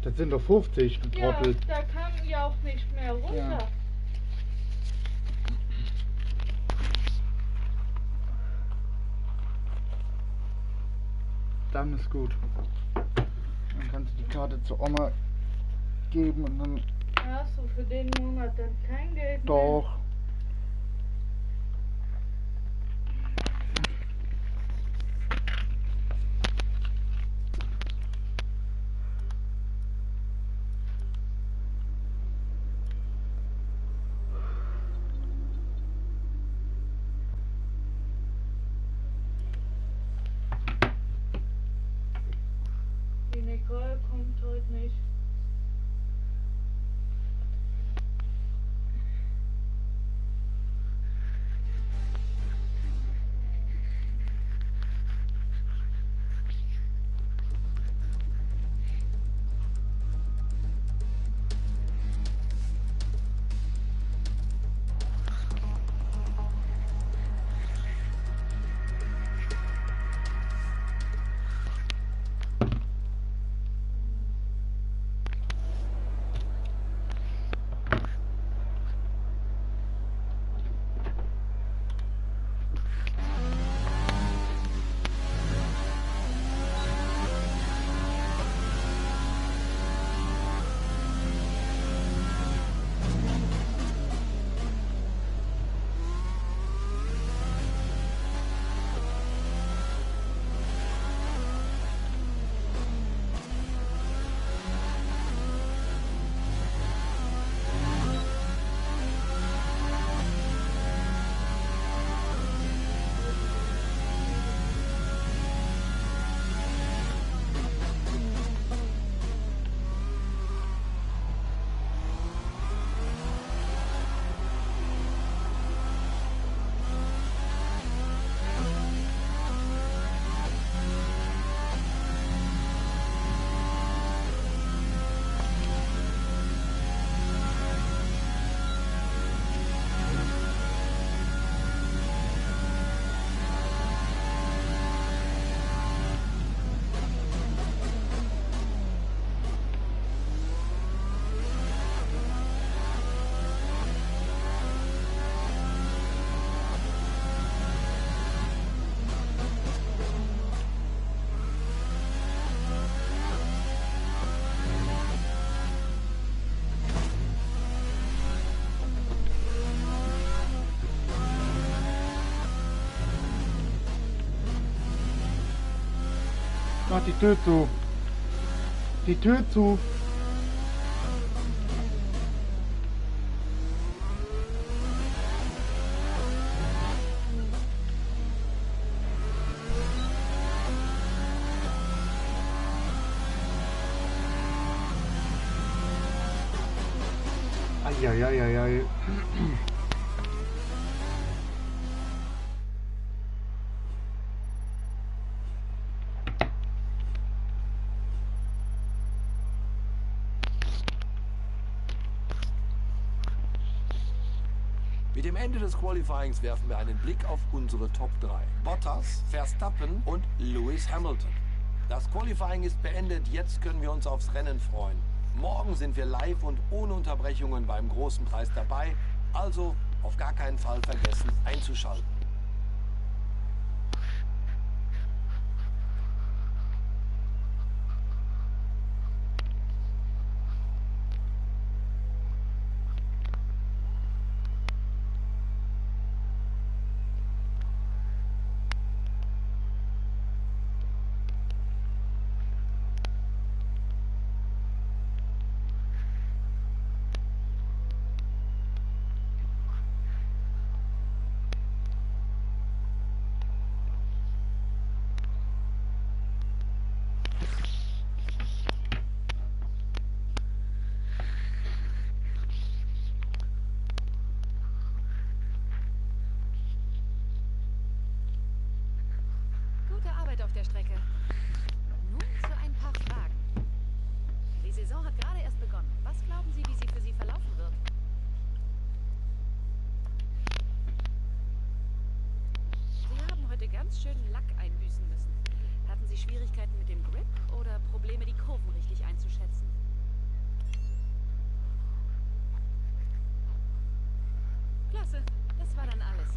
Das sind doch 50 getroppelt. Ja, da kam ja auch nicht mehr runter. Ja. Dann ist gut. Dann kannst du die Karte zur Oma geben und dann... Hast du für den Monat dann kein Geld mehr? Doch. Die Nicole kommt heute nicht. Mach die Tür zu. Die Tür zu. Eieieiei. Mit dem Ende des Qualifyings werfen wir einen Blick auf unsere Top 3. Bottas, Verstappen und Lewis Hamilton. Das Qualifying ist beendet, jetzt können wir uns aufs Rennen freuen. Morgen sind wir live und ohne Unterbrechungen beim großen Preis dabei, also auf gar keinen Fall vergessen einzuschalten. Auf der Strecke. Nun zu ein paar Fragen. Die Saison hat gerade erst begonnen. Was glauben Sie, wie sie für Sie verlaufen wird? Sie haben heute ganz schön Lack einbüßen müssen. Hatten Sie Schwierigkeiten mit dem Grip oder Probleme, die Kurven richtig einzuschätzen? Klasse, das war dann alles.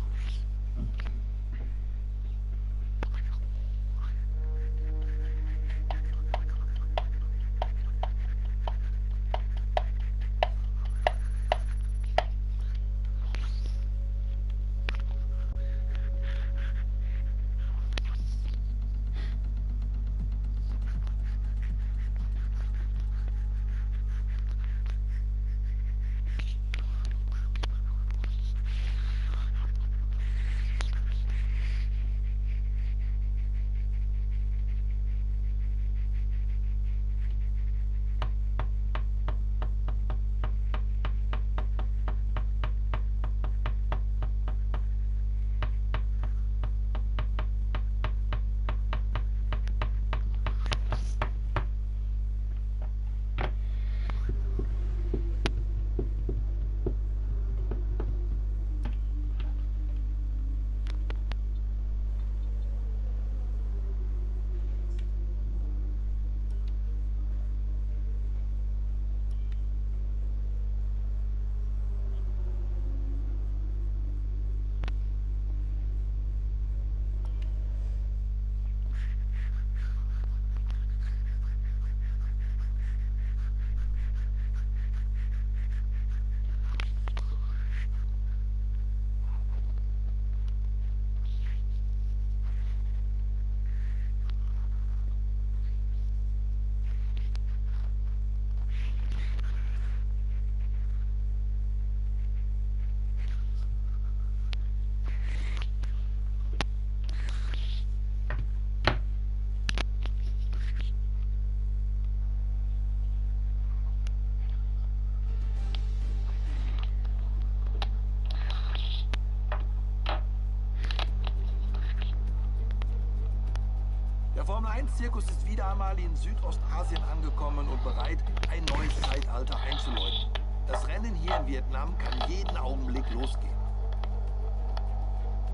Der Formel-1-Zirkus ist wieder einmal in Südostasien angekommen und bereit, ein neues Zeitalter einzuläuten. Das Rennen hier in Vietnam kann jeden Augenblick losgehen.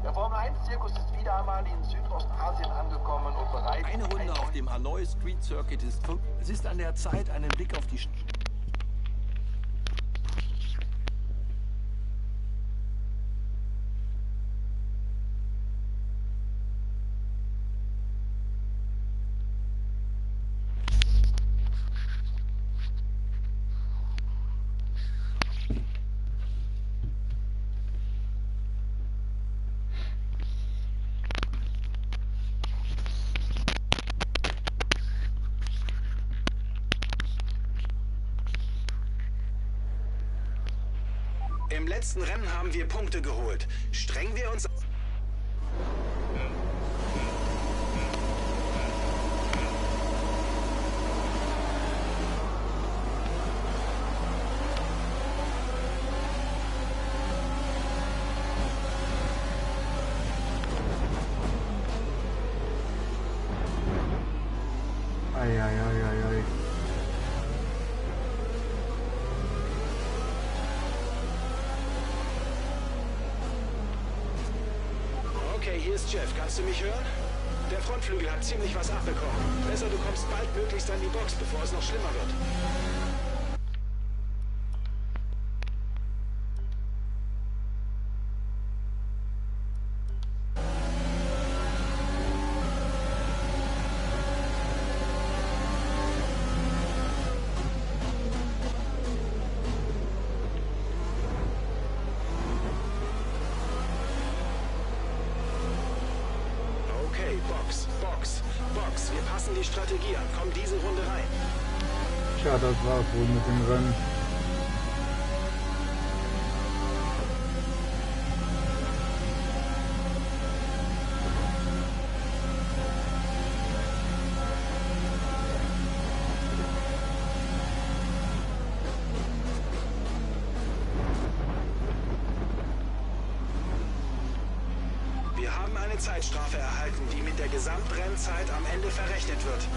Der Formel-1-Zirkus ist wieder einmal in Südostasien angekommen und bereit... Eine Runde auf dem Hanoi Street Circuit ist... Es ist an der Zeit, einen Blick auf die... Im letzten Rennen haben wir Punkte geholt. Strengen wir uns... Ei. Okay, hier ist Jeff. Kannst du mich hören? Der Frontflügel hat ziemlich was abbekommen. Besser, du kommst baldmöglichst an die Box, bevor es noch schlimmer wird. Okay, Box. Wir passen die Strategie an. Komm diese Runde rein. Tja, das war's wohl mit dem Rennen. Wir haben eine Zeitstrafe erhalten, die mit der Gesamtrennzeit am Ende verrechnet wird.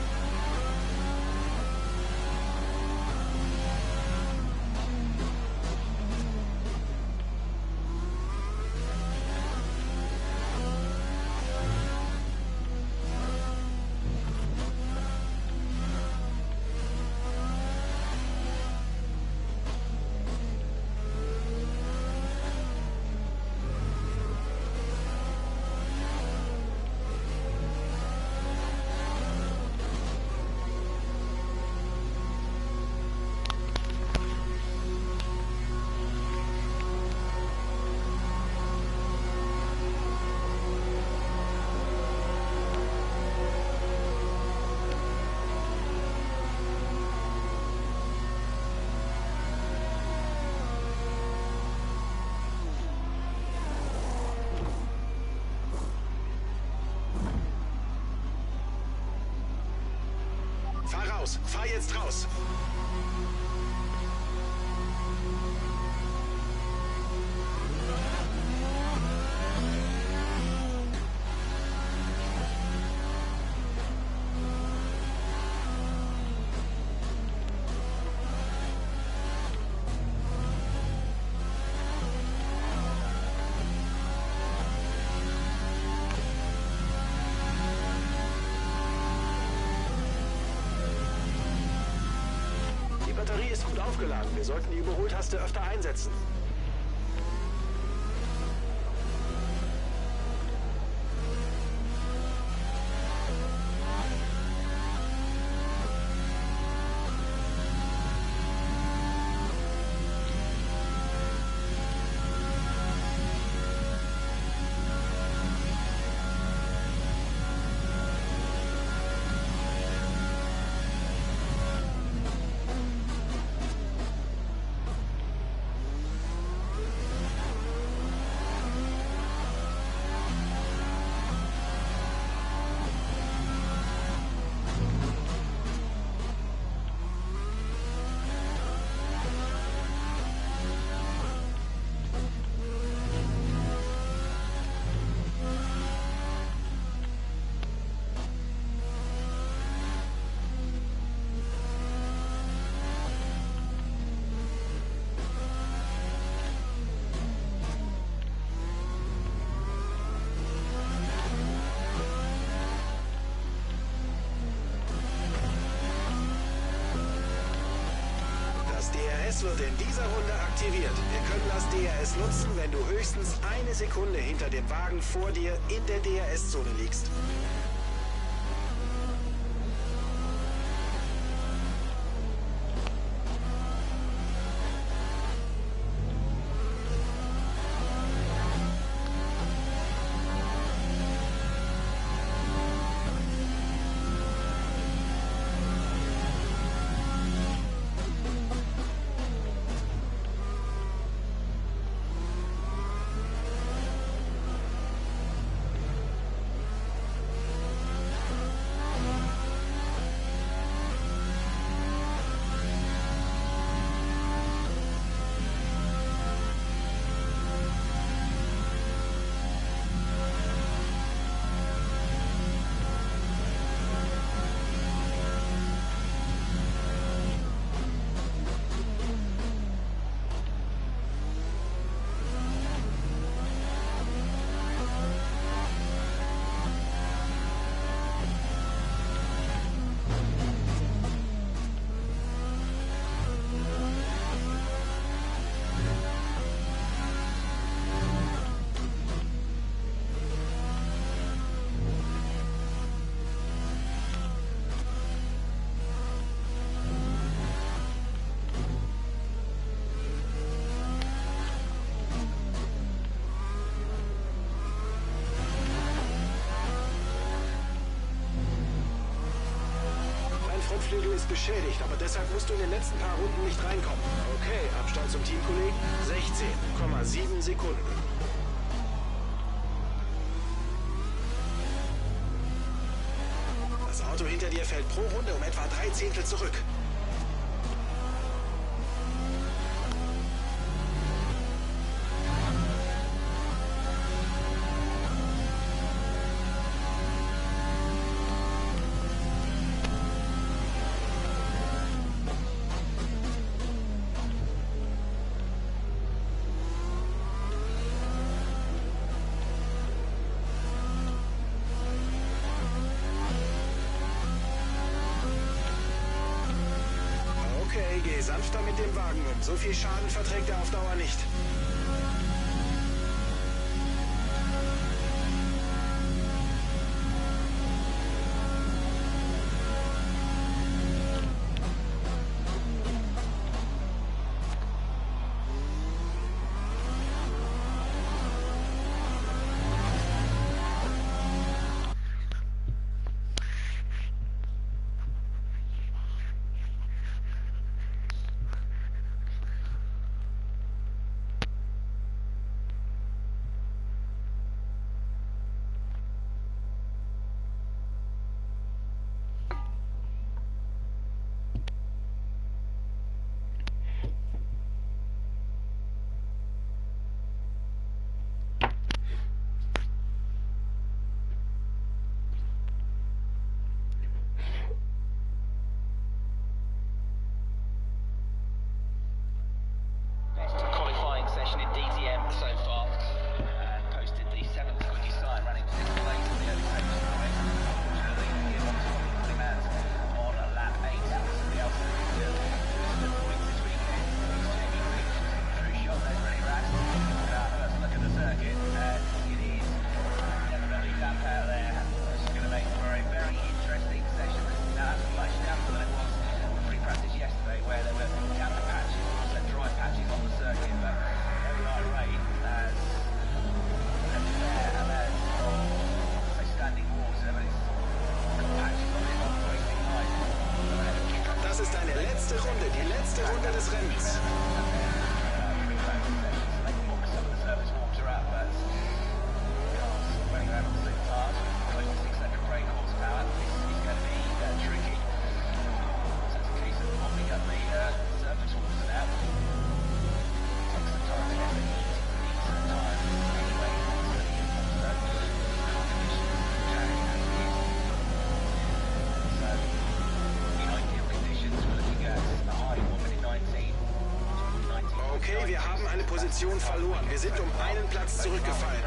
raus. Fahr jetzt raus. Die Batterie ist gut aufgeladen. Wir sollten die Überholtaste öfter einsetzen. Das DRS wird in dieser Runde aktiviert. Wir können das DRS nutzen, wenn du höchstens eine Sekunde hinter dem Wagen vor dir in der DRS-Zone liegst. Frontflügel ist beschädigt, aber deshalb musst du in den letzten paar Runden nicht reinkommen. Okay, Abstand zum Teamkollegen 16,7 Sekunden. Das Auto hinter dir fällt pro Runde um etwa 3 Zehntel zurück. Geh sanfter mit dem Wagen um. So viel Schaden verträgt er auf Dauer nicht. letzte Runde, die letzte Runde des Rennens. Okay, wir haben eine Position verloren. Wir sind um einen Platz zurückgefallen.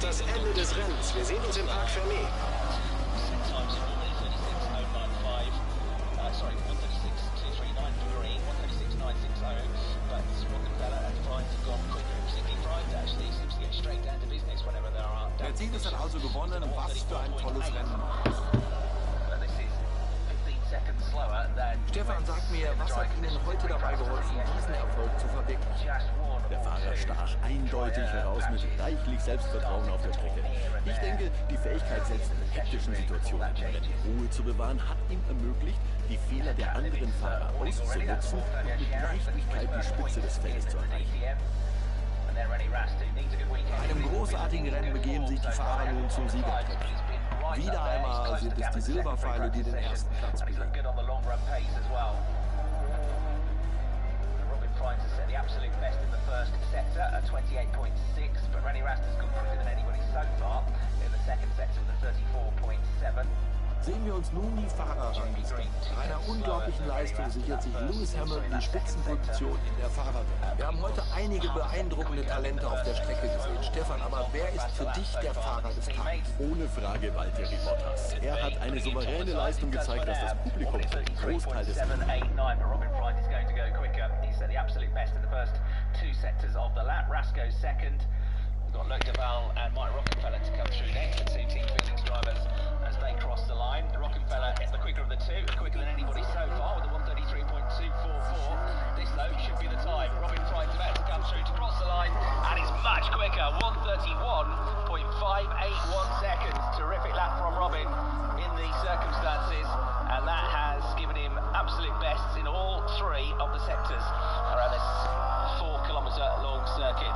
Das Ende des Rennens. Wir sehen uns im Park Fermé. Mercedes hat also gewonnen. Was für ein tolles Rennen. Stefan, sag mir, was hat Ihnen heute dabei geholfen, diesen Erfolg zu verwirklichen? Der Fahrer stach eindeutig heraus mit reichlich Selbstvertrauen auf der Strecke. Ich denke, die Fähigkeit, selbst in hektischen Situationen Ruhe zu bewahren, hat ihm ermöglicht, die Fehler der anderen Fahrer auszunutzen und mit Leichtigkeit die Spitze des Feldes zu erreichen. Bei einem großartigen Rennen begeben sich die Fahrer nun zum Siegertreppchen. Wieder einmal sind es die Silberpfeile, die den ersten Platz belegen. Trying to set the absolute best in the first sector at 28.6, but Rennie Rast has gone quicker than anybody so far in the second sector with a 34.7. Sehen wir uns nun die Fahrerrangliste. Nach einer unglaublichen Leistung sichert sich Lewis Hamilton die Spitzenposition in der Fahrerwelt. Wir haben heute einige beeindruckende Talente auf der Strecke gesehen. Stefan, aber wer ist für dich der Fahrer des Tages? Ohne Frage Valtteri Bottas. Er hat eine souveräne Leistung gezeigt, dass das Publikum einen Großteil des the absolute best in the first two sectors of the lap. Rasko's second. We've got Luke Duval and Mike Rockenfeller to come through next, the two Team Felix drivers as they cross the line. Rockenfeller is the quicker of the two, quicker than anybody so far with a 1:33.244. This though should be the time. Robin Fry's about to come through to cross the line, and he's much quicker, 1:31.581 seconds. Terrific lap from Robin in the circumstances, and that has given him absolute bests in all three of the sectors around this 4 kilometre long circuit.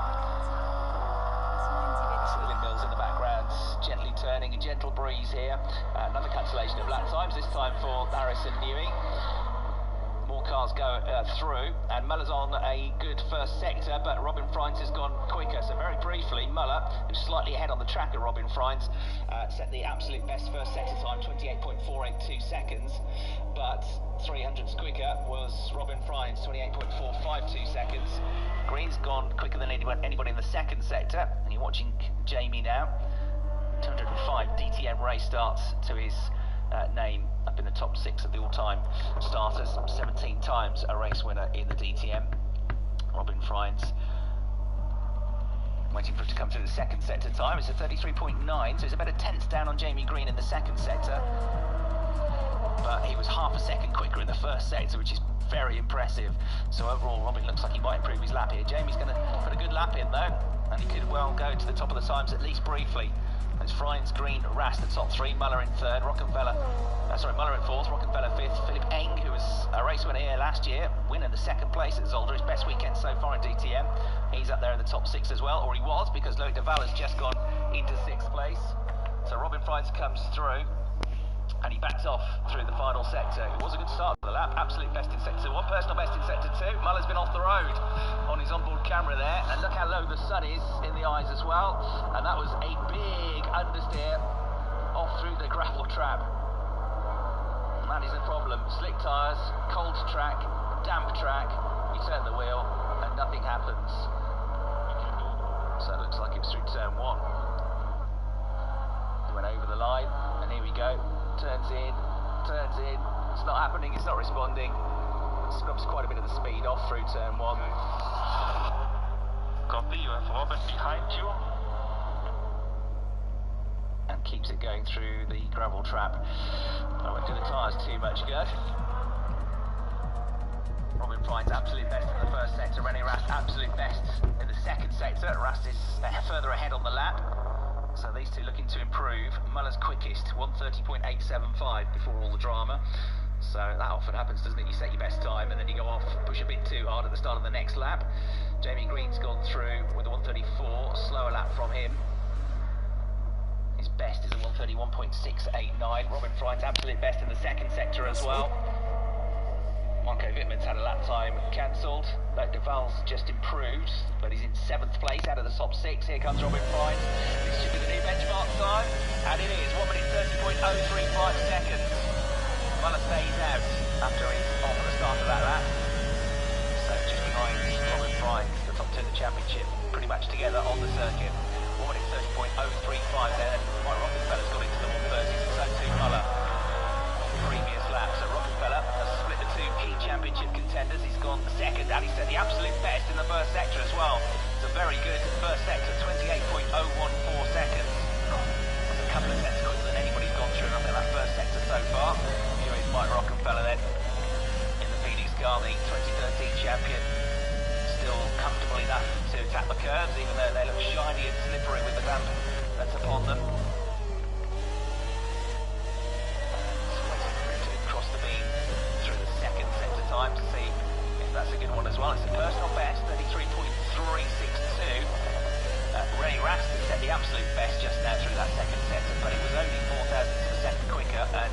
Windmills in the background, gently turning, a gentle breeze here. Another cancellation of lap times, this time for Harrison Newey. More cars go through, and Muller's on a good first sector, but Robin Fryns has gone quicker. So very briefly, Muller, who's slightly ahead on the track of Robin Fryns, set the absolute best first sector time, 28.482 seconds, but 300ths quicker was Robin Fryns, 28.452 seconds. Green's gone quicker than anybody in the second sector, and you're watching Jamie now. 205 DTM race starts to his name, up in the top 6 of the all-time starters, 17 times a race winner in the DTM. Robin Fryns waiting for it to come through the second sector time. It's a 33.9, so it's about a tenth down on Jamie Green in the second sector, but he was half a second quicker in the first sector, which is very impressive. So overall, Robin looks like he might improve his lap here. Jamie's going to put a good lap in though, and he could well go to the top of the times at least briefly. It's Fryns, Green, Rast the top 3, Muller in third, Muller in fourth, Rockenfeller fifth, Philip Eng, who was A race winner here last year, winning the second place at Zolder, his best weekend so far in DTM. He's up there in the top 6 as well, or he was, because Loic Duval has just gone into 6th place. So Robin Fries comes through, and he backs off through the final sector. It was a good start for the lap, absolute best in sector 1, personal best in sector 2. Muller's been off the road on his onboard camera there, and look how low the sun is in the eyes as well. And that was a big understeer off through the gravel trap. That is the problem. Slick tyres, cold track, damp track. You turn the wheel and nothing happens. So it looks like it was through turn 1. He went over the line, and here we go. Turns in. It's not happening, it's not responding. Scrubs quite a bit of the speed off through turn 1. Copy, you have Robin behind you. And keeps it going through the gravel trap. I won't do the tyres too much good. Robin Fries absolute best in the first sector. René Rast absolute best in the second sector. Rast is further ahead on the lap. So these two looking to improve. Muller's quickest, 1:30.875 before all the drama. So that often happens, doesn't it? You set your best time and then you go off, push a bit too hard at the start of the next lap. Jamie Green's gone through with a 1:34, slower lap from him. His best is a 1:31.689. Robin Fries absolute best in the second sector as well. Marco Wittmann's had a lap time cancelled. Loic Duval's just improved, but he's in 7th place out of the top 6. Here comes Robin Fries. This should be the new benchmark time, and it is 1:30.035 seconds. Muller stays out after he's off at the start of that lap. So just behind Robin Fries, the top 2 of the championship, pretty much together on the circuit. 1:30.035 there. Mike Rockefeller's got into the 1:30s, and so too Muller. Previous lap, so Rockefeller has split the 2 key championship contenders. He's gone second, and he set the absolute best in the first sector as well. It's a very good first sector, 28.014 seconds. That's a couple of tenths quicker than anybody's gone through in that first sector so far. Here is Mike Rockefeller then, in the Phoenix car, the 2013 champion. Still comfortable enough to attack the curves, even though they look shiny and slippery with the damp that's upon them. Time to see if that's a good one as well. It's a personal best, 33.362. René Rast has set the absolute best just now through that second sector, but it was only 0.04 of a second quicker, and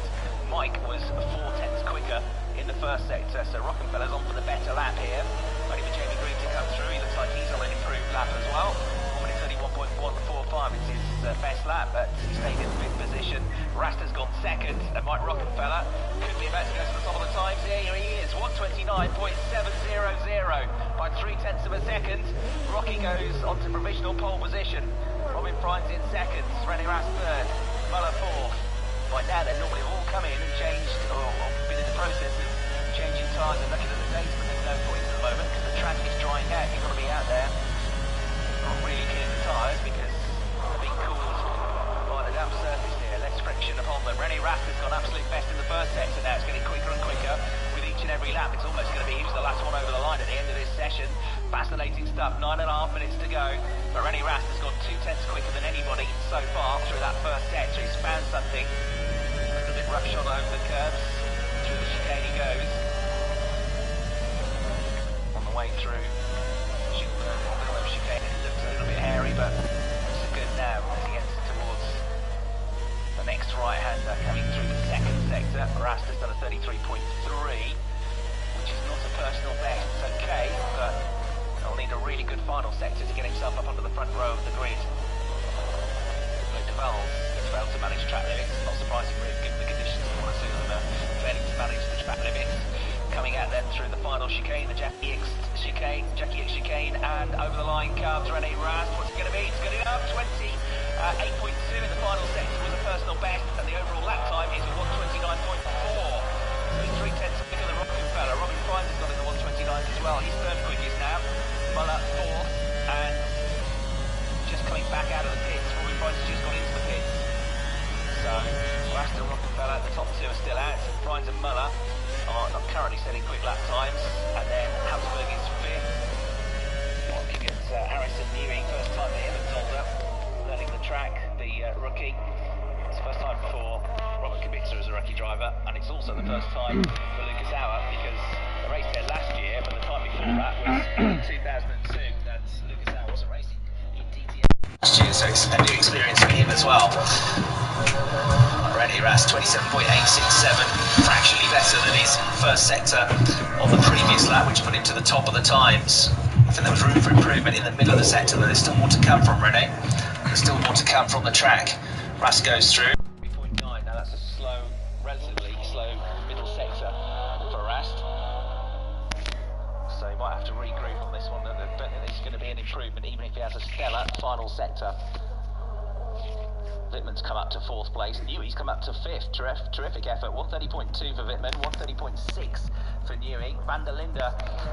Mike was 0.4 quicker in the first sector. So Rockefeller's on for the better lap here. Waiting for Jamie Green to come through. He looks like he's on an improved lap as well. 1:31.145 is his best lap, but he stayed in fifth position. Rast has gone second, and Mike Rockefeller could be about to go to the top of the times here. Here he is, 1:29.700 by 0.3 of a second. Rocky goes onto provisional pole position. Robin Fries in second, René Rast third, Muller fourth. By now they've normally all come in and changed, or been in the process of changing tyres and looking at the dates, but there's no point at the moment because the track is drying out. You've got to be out there. Not really clear the tyres because they're being cooled by the damp surface here. Less friction upon them. René Rast has gone absolute best in the first sector now. It's getting quicker and quicker with each and every lap. It's almost going to be who's the last one over the line at the end of this session. Fascinating stuff. 9.5 minutes to go. But René Rast has gone 0.2 quicker than anybody so far through that first sector. He's found something. A little bit roughshod over the curves. Through the chicane he goes. On the way through. Chicane. It looks a little bit hairy, but it's good now as he gets towards the next right-hander coming through the second sector. Rast has done a 33.3, which is not a personal best. It's okay, but he'll need a really good final sector to get himself up onto the front row of the grid. Loic Duval has failed to manage track limits. Not surprising, really, given the conditions. We want to see them failing to manage the track limits. Coming out then through the final chicane, the Jackie X chicane, and over the line comes René Rast. What's it going to be? It's good enough. 28.2 in the final sector was a personal best, and the overall lap time is a 1:29.4. So he's 0.3 quicker than Rockefeller. Robin Fries has got in the 1:29s as well. He's third quickest now. Muller fourth, and just coming back out of the pits. Robin Fries has just got into the pits. So Rast and Rockefeller, the top 2 are still out. Fries and Muller are not currently setting quick lap times, and then Habsburg is fifth. Looking at Harrison Newing, first time for him at Zolder, learning the track, the rookie. It's the first time for Robert Kubica as a rookie driver, and it's also the first time for Lucas Auer, because before that was 2002. That's Lucas Howe was racing in DTM last year, so it's a new experience for him as well. Already Ras 27.867, fractionally better than his first sector on the previous lap, which put him to the top of the times. I think there was room for improvement in the middle of the sector, but there's still more to come from René. There's still more to come from the track. Ras goes through. 3.9, now that's a slow, relatively slow middle sector for Rast. So he might have to regroup on this one. I don't think there's going to be an improvement, even if he has a stellar final sector. Wittmann's come up to 4th place. Newey's come up to 5th. Terrific effort. 130.2 for Wittmann, 130.6 for Newey. Van der Linde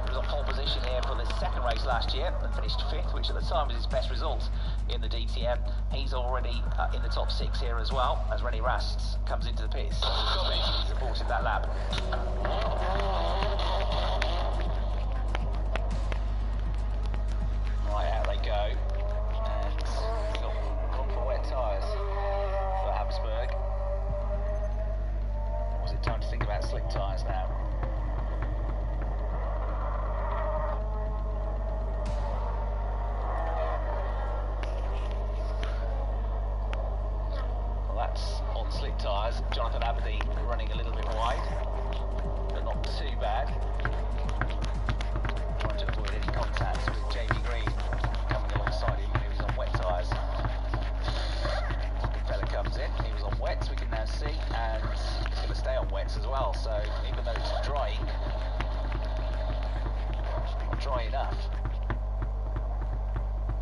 was on pole position here for the second race last year and finished 5th, which at the time was his best result in the DTM. He's already in the top 6 here as well, as René Rast comes into the pits. He's supported that lap. Right, out they go. And gone for wet tyres for Habsburg. Or was it time to think about slick tyres now? Well, that's on slick tyres. Jonathan Aberdeen running a little bit wide, but not too bad. Trying to avoid any contact with Jamie Green coming alongside him. He was on wet tyres. Fella comes in, he was on wets, we can now see, and he's going to stay on wets as well, so even though it's drying, not dry enough.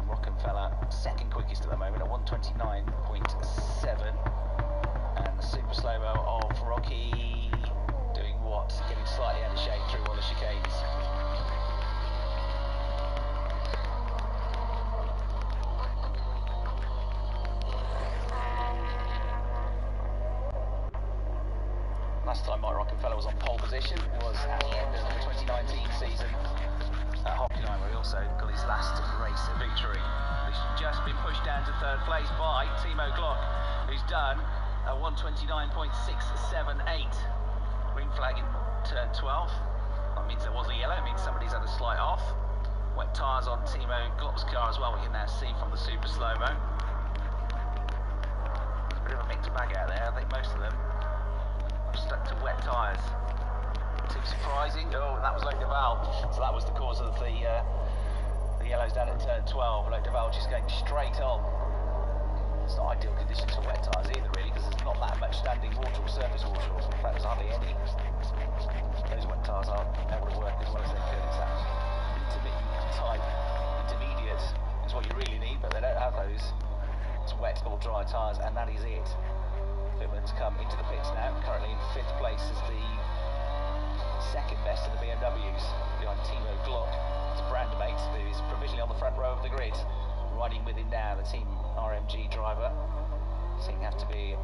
Rockenfeller second quickest at the moment at 129.7, and the super slow-mo of Rocky doing what? Getting slightly out of shape through all the chicanes. Last time Mike Rockenfeller was on pole position was at the end of the 2019 season at Hockenheim, where he also got his last race victory. He's just been pushed down to 3rd place by Timo Glock, who's done a 129.678. Green flag in turn 12. That means there was a yellow, it means somebody's had a slight off. Wet tyres on Timo Glock's car as well, we can now see from the super slow-mo. There's a bit of a mixed bag out there, I think most of them stuck to wet tyres. Too surprising. Oh, that was Loic Duval. So that was the cause of the yellows down at turn 12. Loic Duval just going straight on. It's not ideal conditions for wet tyres either, really, because there's not that much standing water or surface water. In fact, there's hardly any. Those wet tyres aren't able to work as well as they could. It's that intermittent type, intermediate is what you really need, but they don't have those. It's wet or dry tyres, and that is it. Wittmann's come into the pits now, currently in 5th place as the second best of the BMWs, behind Timo Glock. It's brand mate, who is provisionally on the front row of the grid. Riding with him now, the Team RMG driver. Seeing have to be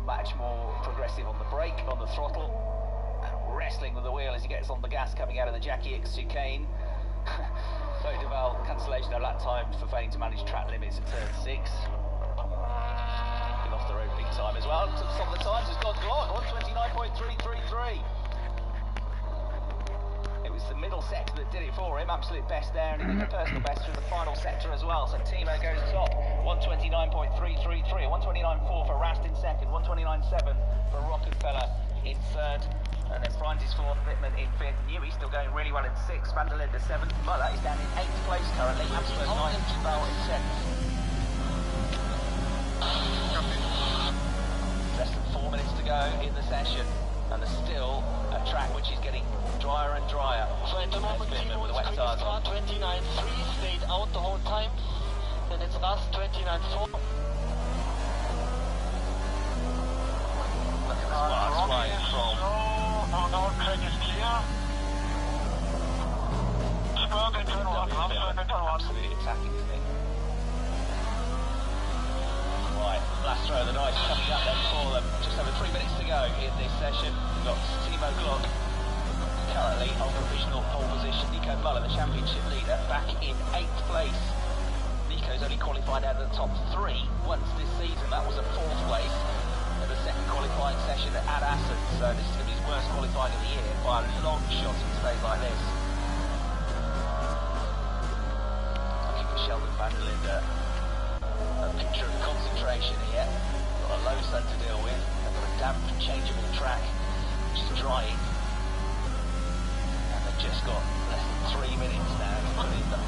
much more progressive on the brake, on the throttle, and wrestling with the wheel as he gets on the gas coming out of the Jackie X chicane. Loic Duval, cancellation of lap time for failing to manage track limits at turn 6. Off the road big time as well. To the top of the times has gone Glock, 129.333. It was the middle sector that did it for him, absolute best there, and he did the personal best through the final sector as well. So Timo goes top, 129.333, 129.4 for Rast in second, 129.7 for Rockenfeller in third, and then Frines is fourth, Wittmann in fifth. Newey still going really well in sixth, Van der Linde seventh, Muller is down in 8th place currently, Habsburg ninth, Duval in 7th. Less than 4 minutes to go in the session, and there's still a track which is getting drier and drier. So at the moment, Timo with the wet tyres on. 29.3, stayed out the whole time. Then it's Rast 29.4. Look at this blast flying from. Now track is clear. Spurg in turn 1, Habsburg in turn 1. Absolutely attacking thing. Right, last throw of the night coming up then for them. Just over 3 minutes to go in this session. We've got Timo Glock currently on provisional pole position. Nico Muller, the championship leader, back in 8th place. Nico's only qualified out of the top 3 once this season. That was a 4th place at the second qualifying session at Assen. So this is going to be his worst qualifying of the year by a long shot if it stays like this. Sheldon van der Linde. A picture of concentration here. Got a low sun to deal with. They've got a damp, changeable track, which is drying. And they've just got less than 3 minutes now to put in the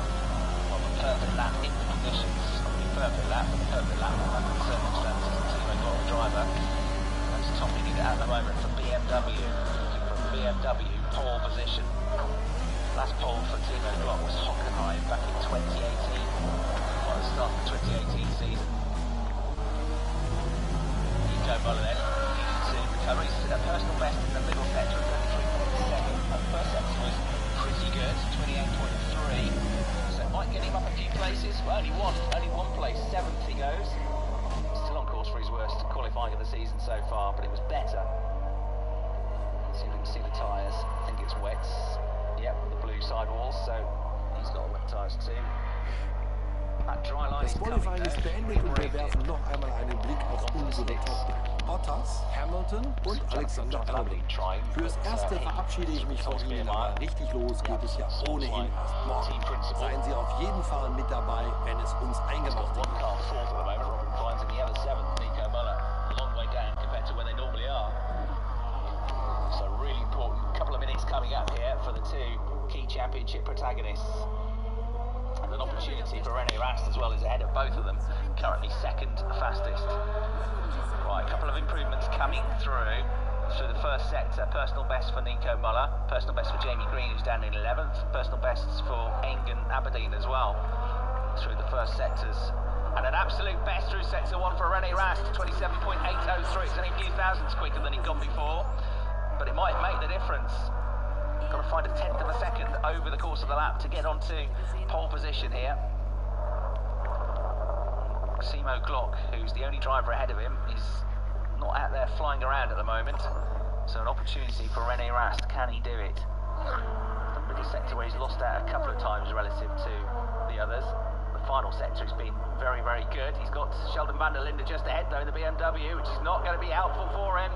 perfect lap in the conditions. Not the perfect lap, but the perfect lap under the circumstances. The team have got the driver. That's topping it at the moment from BMW. From BMW, pole position. Last pole for Timo Glock was Hockenheim back in 2018. Well, the start of the 2018 season. Nico Muller then, needed to recover. He's a personal best in the middle sector of 33.7. The first sector was pretty good, 28.3. So it might get him up a few places, but only one place, 7th he goes. Still on course for his worst qualifying of the season so far, but it was better. So you can see the tyres. I think it's wet. Yep, the blue sidewalls, so he's got wet tyres too. That dry line Das is coming Qualifying ist beendet und wir werfen noch einmal einen Blick auf unsere Top 3. Bottas, Hamilton und Alexander Albon. Fürs Erste verabschiede ich mich von Ihnen, aber richtig los geht es ja ohnehin erst morgen. Seien Sie auf jeden Fall mit dabei, wenn es uns eingemacht wird. So really important couple of minutes coming up here for the two key championship protagonists. And an opportunity for René Rast as well as ahead of both of them, currently second fastest. Right, a couple of improvements coming through the first sector. Personal best for Nico Muller, personal best for Jamie Green who's down in 11th, personal bests for Engen Aberdeen as well through the first sectors. And an absolute best through sector 1 for René Rast, 27.803. It's only a few thousandths quicker than he'd gone before, but it might make the difference. Got to find a 10th of a second over the course of the lap to get onto pole position here. Timo Glock, who's the only driver ahead of him, is not out there flying around at the moment. So an opportunity for René Rast. Can he do it? The middle sector where he's lost out a couple of times relative to the others. The final sector has been very, very good. He's got Sheldon van der Linde just ahead though in the BMW, which is not going to be helpful for him.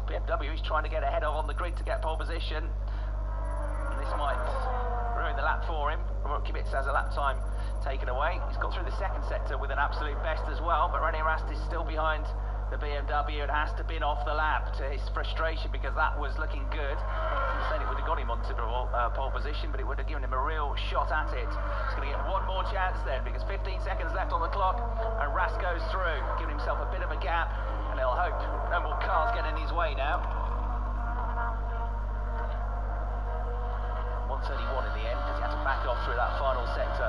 BMW he's trying to get ahead of on the grid to get pole position. And this might ruin the lap for him. Kibitz has a lap time taken away. He's got through the second sector with an absolute best as well, but René Rast is still behind the BMW and has to bin off the lap to his frustration because that was looking good. He said it would have got him onto pole position, but it would have given him a real shot at it. He's going to get one more chance then because 15 seconds left on the clock and Rast goes through, giving himself a bit of a gap. And he'll hope no more cars get in his way now. 131 in the end because he had to back off through that final sector.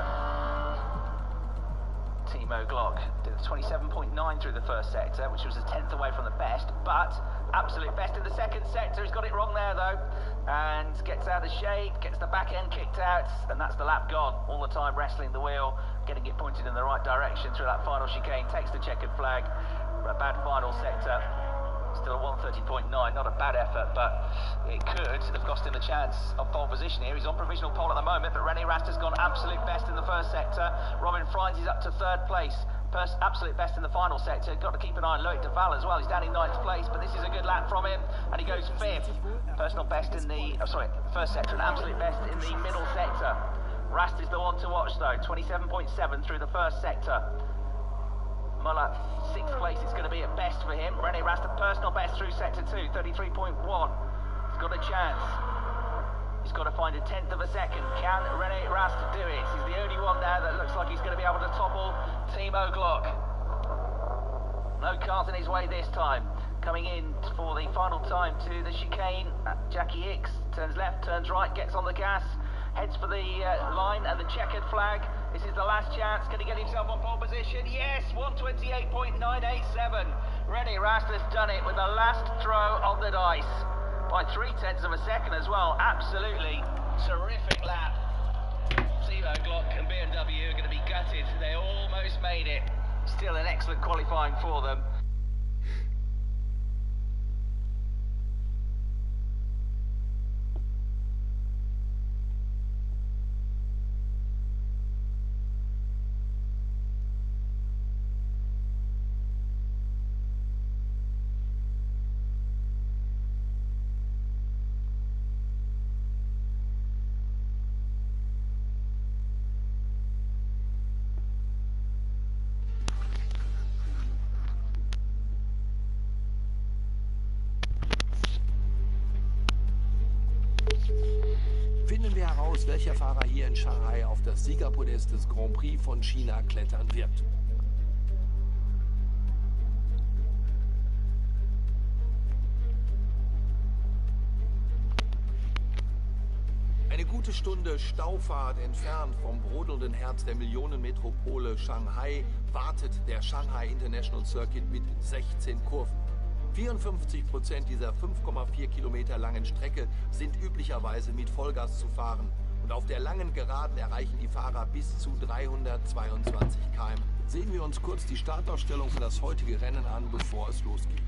Timo Glock did a 27.9 through the first sector, which was a 10th away from the best, but absolute best in the second sector. He's got it wrong there though, and gets out of shade, gets the back end kicked out, and that's the lap gone. All the time wrestling the wheel, getting it pointed in the right direction through that final chicane, takes the checkered flag. A bad final sector, still a 130.9, not a bad effort, but it could have cost him the chance of pole position here. He's on provisional pole at the moment, but René Rast has gone absolute best in the first sector. Robin Freins is up to 3rd place, absolute best in the final sector. Got to keep an eye on Loic de Val as well. He's down in 9th place, but this is a good lap from him, and he goes 5th. Personal best in the, first sector, and absolute best in the middle sector. Rast is the one to watch though, 27.7 through the first sector. Muller, 6th place, it's going to be at best for him. René Rast, a personal best through sector 2, 33.1. He's got a chance. He's got to find a 10th of a second. Can René Rast do it? He's the only one now that looks like he's going to be able to topple Timo Glock. No cars in his way this time. Coming in for the final time to the chicane. Jackie Hicks turns left, turns right, gets on the gas, heads for the line and the checkered flag. This is the last chance. Can he get himself on pole position? Yes, 128.987. René Rast has done it with the last throw of the dice by 0.3 of a second as well. Absolutely terrific lap. Timo Glock and BMW are going to be gutted. They almost made it. Still an excellent qualifying for them. finden wir heraus, welcher Fahrer hier in Shanghai auf das Siegerpodest des Grand Prix von China klettern wird. Eine gute Stunde Staufahrt entfernt vom brodelnden Herz der Millionenmetropole Shanghai wartet der Shanghai International Circuit mit 16 Kurven. 54% dieser 5,4 Kilometer langen Strecke sind üblicherweise mit Vollgas zu fahren. Und auf der langen Geraden erreichen die Fahrer bis zu 322 km. Sehen wir uns kurz die Startaufstellung für das heutige Rennen an, bevor es losgeht.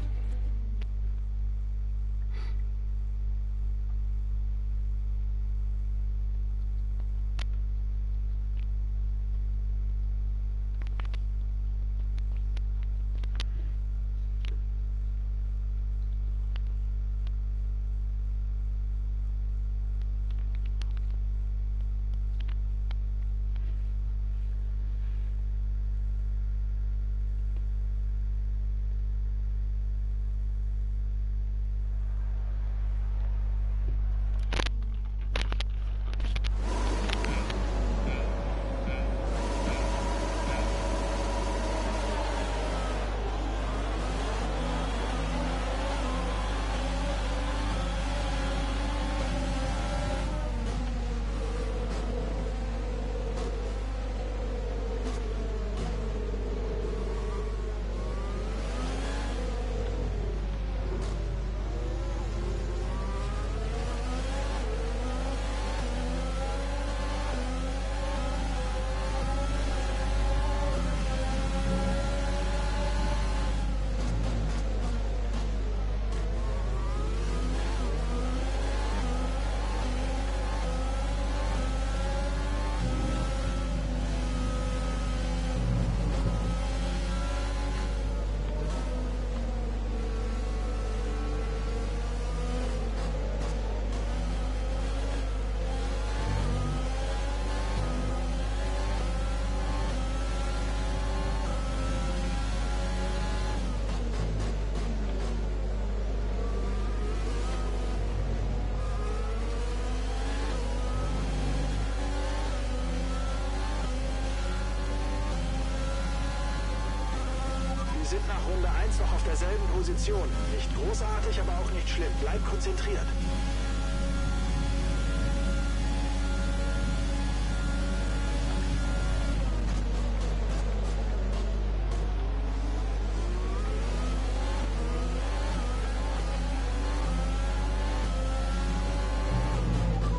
Wir sind nach Runde 1 noch auf derselben Position. Nicht großartig, aber auch nicht schlimm. Bleib konzentriert.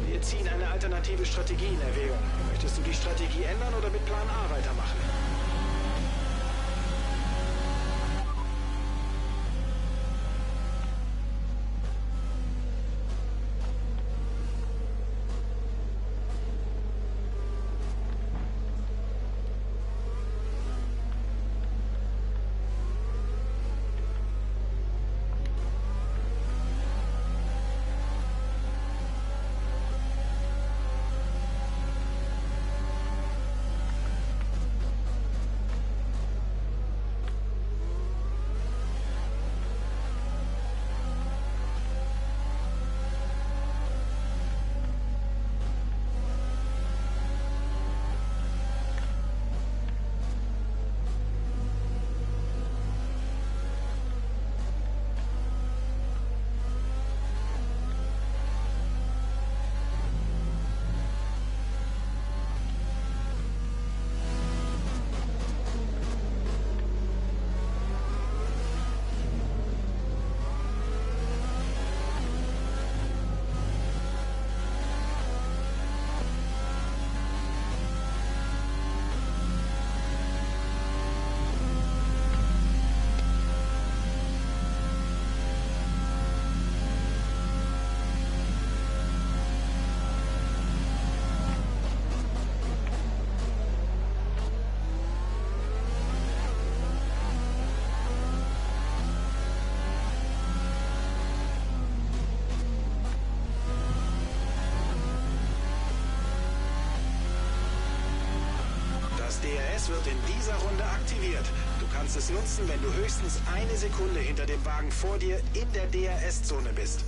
Wir ziehen eine alternative Strategie in Erwägung. Möchtest du die Strategie ändern oder mit Plan A weitermachen? Das DRS wird in dieser Runde aktiviert. Du kannst es nutzen, wenn du höchstens eine Sekunde hinter dem Wagen vor dir in der DRS-Zone bist.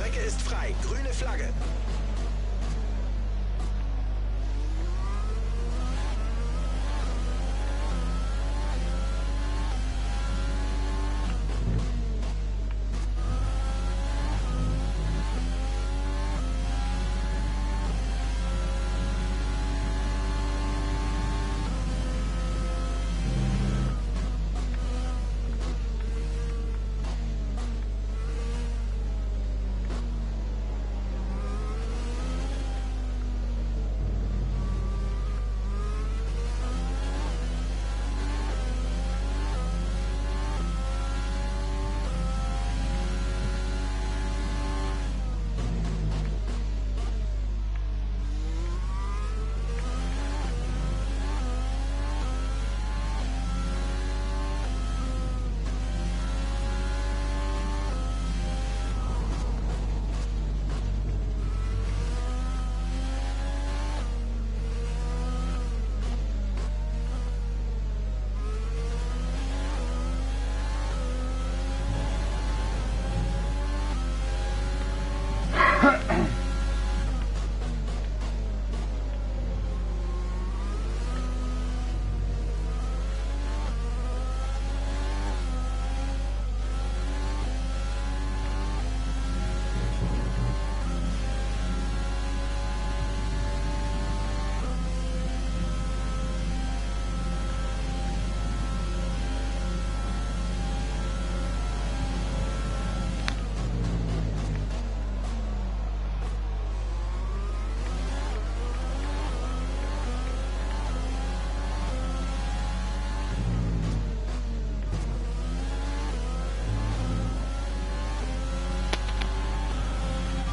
Strecke ist frei. Grüne Flagge.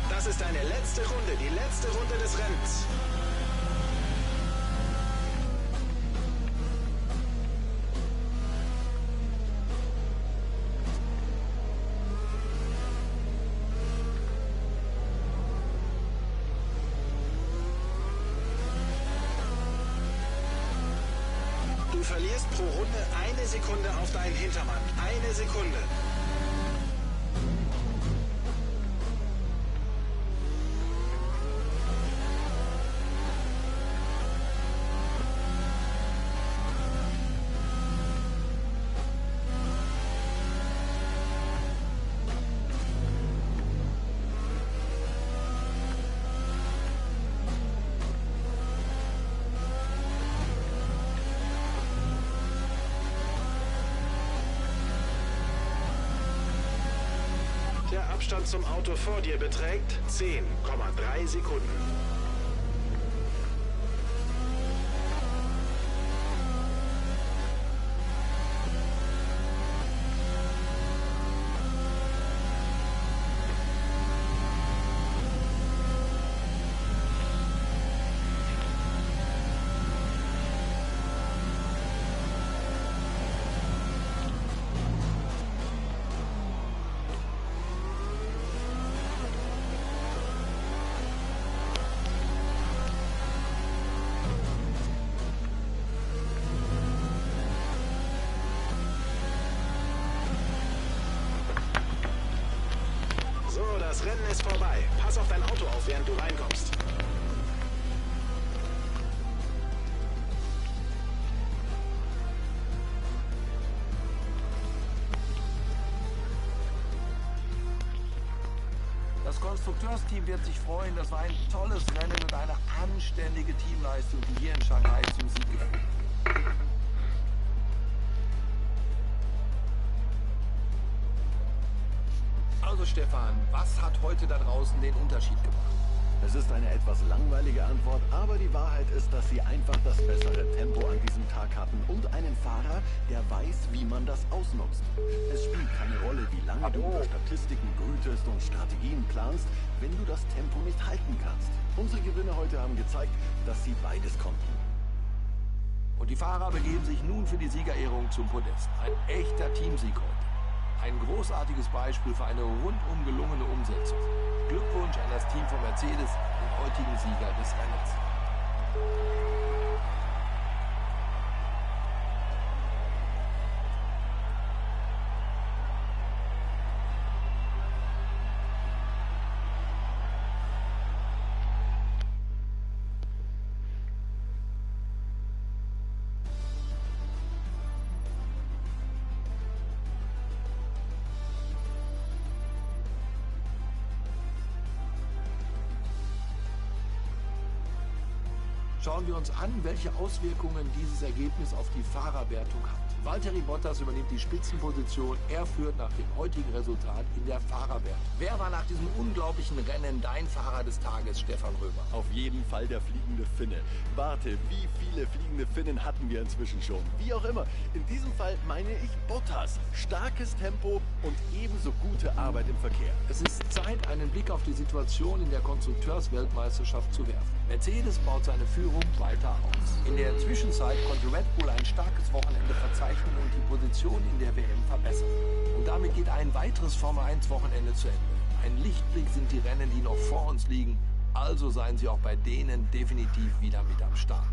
Das ist deine letzte Runde, die letzte Runde des Rennens. Du verlierst pro Runde 1 Sekunde auf deinen Hintermann. 1 Sekunde. Der Abstand zum Auto vor dir beträgt 10,3 Sekunden. Das Rennen ist vorbei. Pass auf dein Auto auf, während du reinkommst. Das Konstrukteursteam wird sich freuen. Das war ein tolles Rennen und eine anständige Teamleistung, die hier in Shanghai zum Sieg geführt hat. Also Stefan, was hat heute da draußen den Unterschied gemacht? Es ist eine etwas langweilige Antwort, aber die Wahrheit ist, dass sie einfach das bessere Tempo an diesem Tag hatten und einen Fahrer, der weiß, wie man das ausnutzt. Es spielt keine Rolle, wie lange du über Statistiken brütest und Strategien planst, wenn du das Tempo nicht halten kannst. Unsere Gewinner heute haben gezeigt, dass sie beides konnten. Und die Fahrer begeben sich nun für die Siegerehrung zum Podest. Ein echter Teamsieg heute. Ein großartiges Beispiel für eine rundum gelungene Umsetzung. Glückwunsch an das Team von Mercedes, den heutigen Sieger des Rennens. Schauen wir uns an, welche Auswirkungen dieses Ergebnis auf die Fahrerwertung hat. Valtteri Bottas übernimmt die Spitzenposition. Er führt nach dem heutigen Resultat in der Fahrerwertung. Wer war nach diesem unglaublichen Rennen dein Fahrer des Tages, Stefan Römer? Auf jeden Fall der fliegende Finne. Warte, wie viele fliegende Finnen hatten wir inzwischen schon? Wie auch immer, in diesem Fall meine ich Bottas. Starkes Tempo und ebenso gute Arbeit im Verkehr. Es ist Zeit, einen Blick auf die Situation in der Konstrukteursweltmeisterschaft zu werfen. Mercedes baut seine Führung weiter aus. In der Zwischenzeit konnte Red Bull ein starkes Wochenende verzeichnen und die Position in der WM verbessern. Und damit geht ein weiteres Formel-1-Wochenende zu Ende. Ein Lichtblick sind die Rennen, die noch vor uns liegen. Also seien Sie auch bei denen definitiv wieder mit am Start.